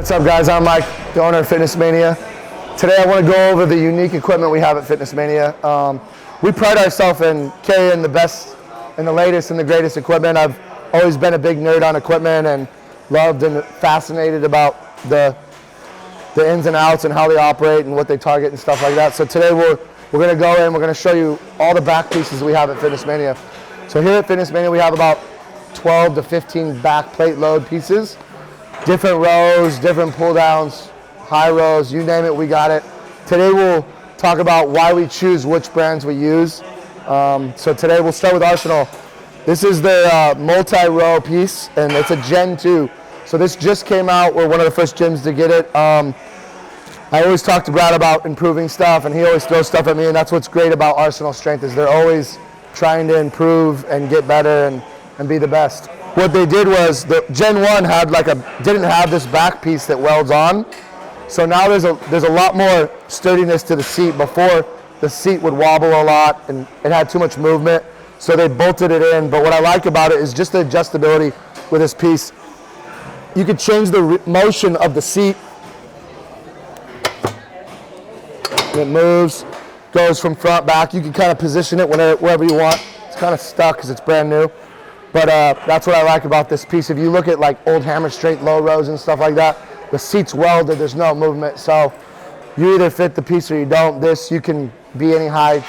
What's up guys, I'm Mike, the owner of Fitness Mania. Today I want to go over the unique equipment we have at Fitness Mania. We pride ourselves in carrying the best and the latest and the greatest equipment. I've always been a big nerd on equipment and loved and fascinated about the ins and outs and how they operate and what they target and stuff like that. So today we're going to go in, we're going to show you all the back pieces we have at Fitness Mania. So here at Fitness Mania we have about 12 to 15 back plate load pieces. Different rows, different pull downs, high rows, you name it, we got it. Today we'll talk about why we choose which brands we use. So today we'll start with Arsenal. This is the multi-row piece, and it's a Gen 2. So this just came out. We're one of the first gyms to get it. I always talk to Brad about improving stuff, and he always throws stuff at me, and that's what's great about Arsenal Strength is they're always trying to improve and get better and be the best. What they did was the Gen 1 had didn't have this back piece that welds on. So now there's a lot more sturdiness to the seat. Before, the seat would wobble a lot and it had too much movement. So they bolted it in. But what I like about it is just the adjustability with this piece. You could change the motion of the seat. It moves, goes from front, back. You can kind of position it wherever you want. It's kind of stuck because it's brand new. But that's what I like about this piece. If you look at like old hammer straight low rows and stuff like that, the seat's welded, there's no movement. So you either fit the piece or you don't. This, you can be any height.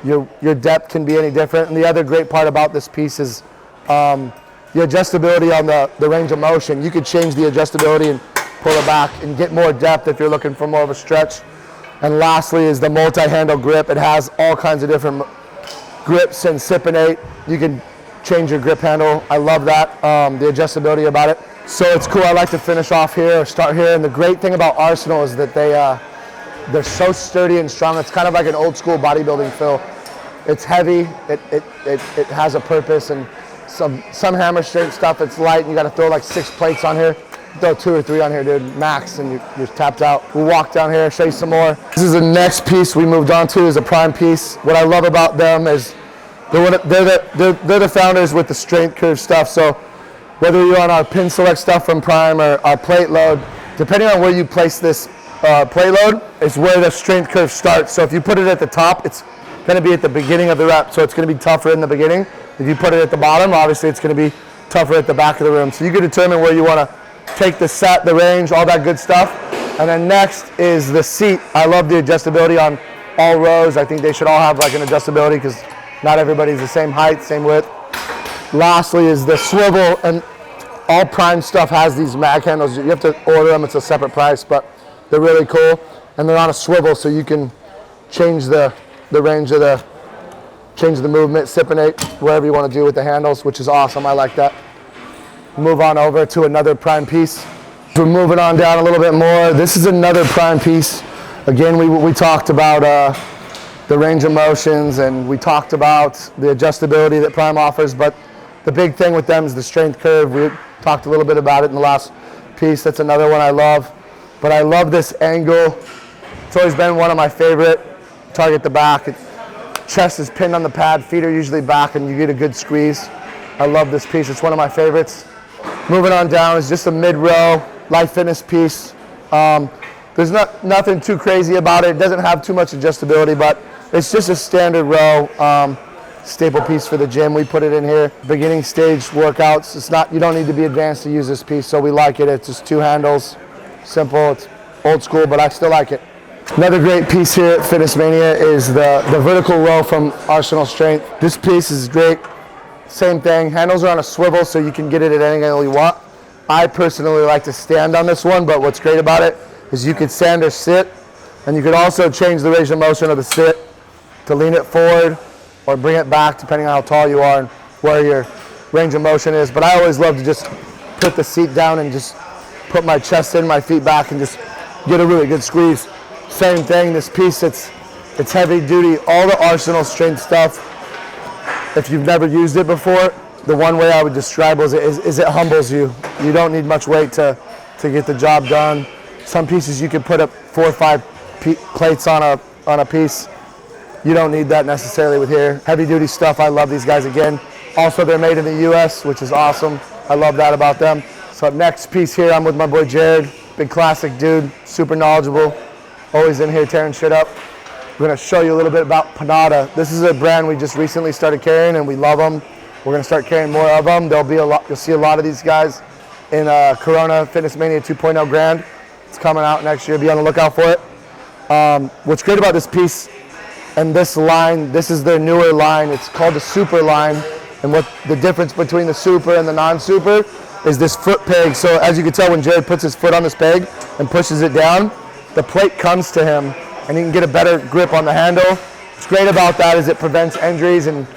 Your depth can be any different. And the other great part about this piece is the adjustability on the range of motion. You could change the adjustability and pull it back and get more depth if you're looking for more of a stretch. And lastly is the multi-handle grip. It has all kinds of different grips and sipinate. You can change your grip handle. I love that, the adjustability about it. So it's cool. I like to finish off here or start here. And the great thing about Arsenal is that they're so sturdy and strong. It's kind of like an old school bodybuilding feel. It's heavy. It has a purpose. And some hammer strength stuff, it's light. And you got to throw like 6 plates on here. Throw 2 or 3 on here, dude, max, and you're tapped out. We'll walk down here, show you some more. This is the next piece we moved on to, is a prime piece. What I love about them is they're the founders with the strength curve stuff. So whether you're on our pin select stuff from Prime or our plate load, depending on where you place this plate load is where the strength curve starts. So if you put it at the top, it's going to be at the beginning of the rep. So it's going to be tougher in the beginning. If you put it at the bottom, obviously it's going to be tougher at the back of the room. So you can determine where you want to take the set, the range, all that good stuff. And then next is the seat. I love the adjustability on all rows. I think they should all have like an adjustability because not everybody's the same height, same width. Lastly is the swivel, and all Prime stuff has these mag handles. You have to order them, it's a separate price, but they're really cool. And they're on a swivel so you can change the range of change the movement, sipinate, whatever you want to do with the handles, which is awesome, I like that. Move on over to another Prime piece. We're moving on down a little bit more. This is another Prime piece. Again, we talked about the range of motions, and we talked about the adjustability that Prime offers, but the big thing with them is the strength curve. We talked a little bit about it in the last piece. That's another one I love. But I love this angle. It's always been one of my favorite. Target the back. Chest is pinned on the pad, feet are usually back, and you get a good squeeze. I love this piece. It's one of my favorites. Moving on down is just a mid-row Life Fitness piece. There's nothing too crazy about it. It doesn't have too much adjustability, but it's just a standard row staple piece for the gym. We put it in here. Beginning stage workouts. You don't need to be advanced to use this piece, so we like it. It's just 2 handles, simple. It's old school, but I still like it. Another great piece here at Fitness Mania is the vertical row from Arsenal Strength. This piece is great. Same thing. Handles are on a swivel, so you can get it at any angle you want. I personally like to stand on this one, but what's great about it is you could stand or sit, and you could also change the range of motion of the sit to lean it forward or bring it back depending on how tall you are and where your range of motion is. But I always love to just put the seat down and just put my chest in, my feet back, and just get a really good squeeze. Same thing, this piece, it's heavy duty. All the Arsenal Strength stuff, if you've never used it before, the one way I would describe it is it humbles you. You don't need much weight to get the job done. Some pieces you could put up 4 or 5 plates on a piece. You don't need that necessarily with here. Heavy duty stuff, I love these guys again. Also, they're made in the US, which is awesome. I love that about them. So up next piece here, I'm with my boy Jared, big classic dude, super knowledgeable, always in here tearing shit up. We're gonna show you a little bit about Panada. This is a brand we just recently started carrying and we love them. We're gonna start carrying more of them. There'll be a lot, you'll see a lot of these guys in Corona Fitness Mania 2.0 Grand. It's coming out next year, be on the lookout for it. What's great about this piece and this line, this is their newer line, it's called the Super line. And what the difference between the Super and the non-Super is this foot peg. So as you can tell, when Jared puts his foot on this peg and pushes it down, the plate comes to him and he can get a better grip on the handle. What's great about that is it prevents injuries and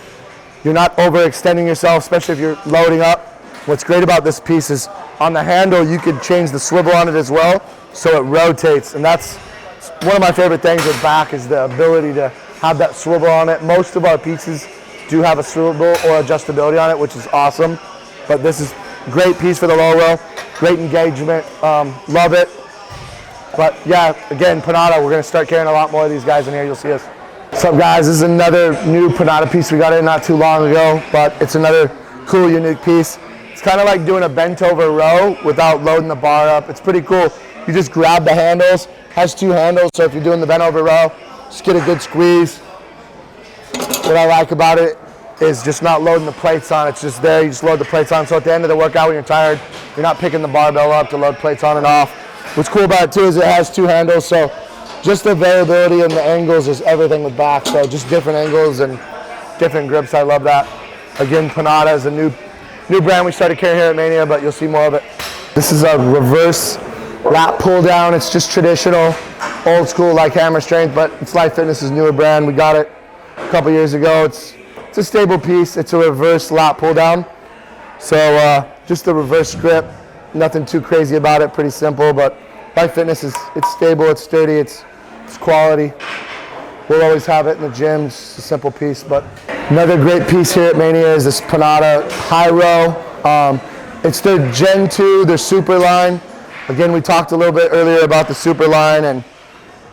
you're not overextending yourself, especially if you're loading up. What's great about this piece is on the handle, you could change the swivel on it as well, so it rotates. And that's one of my favorite things with back is the ability to have that swivel on it. Most of our pieces do have a swivel or adjustability on it, which is awesome. But this is a great piece for the low row, great engagement, love it. But yeah, again, Panada, we're gonna start carrying a lot more of these guys in here, you'll see us. What's up guys, this is another new Panada piece we got in not too long ago, but it's another cool, unique piece. It's kind of like doing a bent over row without loading the bar up. It's pretty cool. You just grab the handles, has two handles, so if you're doing the bent over row, just get a good squeeze. What I like about it is just not loading the plates on. It's just there, you just load the plates on. So at the end of the workout when you're tired, you're not picking the barbell up to load plates on and off. What's cool about it too is it has two handles, so just the variability and the angles is everything with back. So just different angles and different grips, I love that. Again, Panada is a new brand we started carrying here at Mania, but you'll see more of it. This is a reverse lat pull down. It's just traditional, old school like hammer strength, but it's Life Fitness's newer brand. We got it a couple years ago. It's a stable piece. It's a reverse lat pull down. So just the reverse grip, nothing too crazy about it, pretty simple, but Life Fitness it's stable, it's sturdy, it's quality. We'll always have it in the gym, it's a simple piece. But another great piece here at Mania is this Panada high row. It's their Gen 2, their Super line. Again, we talked a little bit earlier about the Super line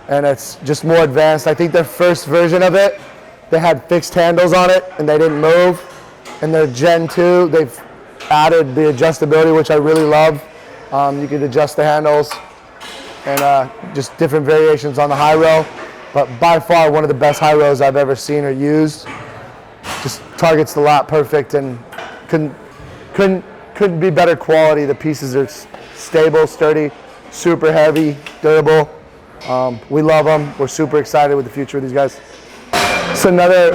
and it's just more advanced. I think their first version of it, they had fixed handles on it and they didn't move. In their Gen 2, they've added the adjustability, which I really love. You can adjust the handles and just different variations on the high row. But by far one of the best high rows I've ever seen or used. Just targets the lat perfect and couldn't be better quality. The pieces are stable, sturdy, super heavy, durable. We love them. We're super excited with the future of these guys. It's another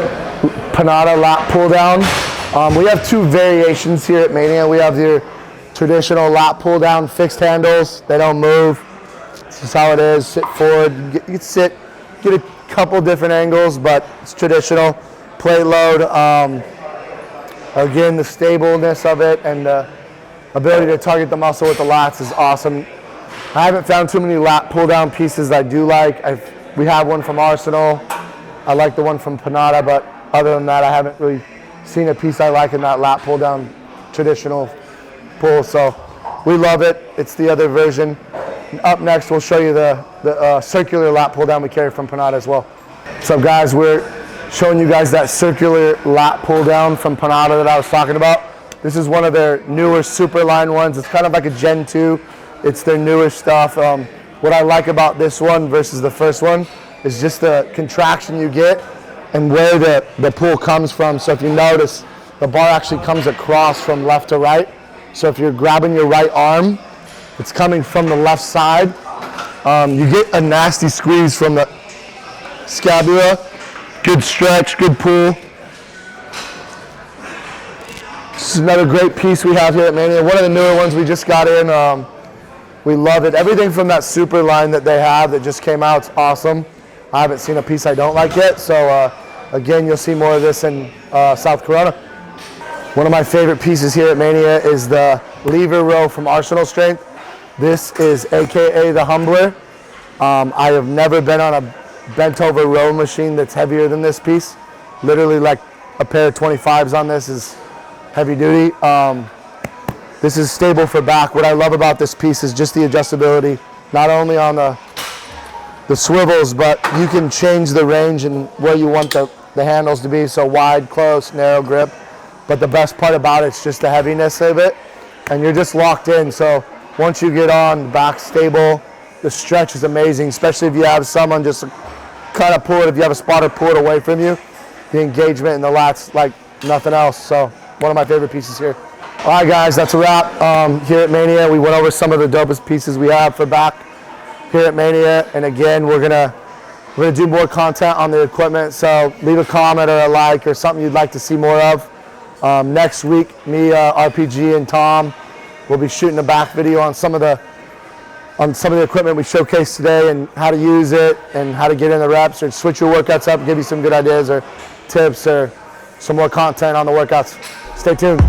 Panada lat pull down. We have two variations here at Mania. We have your traditional lat pull down fixed handles. They don't move. This is how it is. Sit forward. You can sit, get a couple different angles, but it's traditional. Plate load. Again, the stableness of it and the ability to target the muscle with the lats is awesome. I haven't found too many lat pull down pieces I do like. We have one from Arsenal. I like the one from Panada, but other than that, I haven't really seen a piece I like in that lat pull down traditional pull. So we love it. It's the other version. Up next, we'll show you the circular lat pull down we carry from Panada as well. So guys, we're showing you guys that circular lat pull down from Panada that I was talking about. This is one of their newer Super line ones. It's kind of like a Gen 2. It's their newer stuff. What I like about this one versus the first one is just the contraction you get and where the pull comes from. So if you notice, the bar actually comes across from left to right. So if you're grabbing your right arm, it's coming from the left side. You get a nasty squeeze from the scapula. Good stretch, good pull. This is another great piece we have here at Mania. One of the newer ones we just got in. We love it. Everything from that Super line that they have that just came out is awesome. I haven't seen a piece I don't like yet. So again, you'll see more of this in South Corona. One of my favorite pieces here at Mania is the lever row from Arsenal Strength. This is AKA the Humbler. I have never been on a bent over row machine that's heavier than this piece. Literally like a pair of 25s on this is heavy duty. This is stable for back. What I love about this piece is just the adjustability, not only on the swivels, but you can change the range and where you want the handles to be, so wide, close, narrow grip. But the best part about it is just the heaviness of it. and you're just locked in. So once you get on, the back's stable, the stretch is amazing, especially if you have someone just kind of pull it, if you have a spotter pull it away from you. The engagement in the lats like nothing else. So one of my favorite pieces here. All right, guys, that's a wrap. Here at Mania, we went over some of the dopest pieces we have for back here at Mania. And again, we're gonna do more content on the equipment. So leave a comment or a like or something you'd like to see more of. Next week, me, RPG, and Tom will be shooting a back video on some of the equipment we showcased today and how to use it and how to get in the reps or switch your workouts up, give you some good ideas or tips or some more content on the workouts. Stay tuned.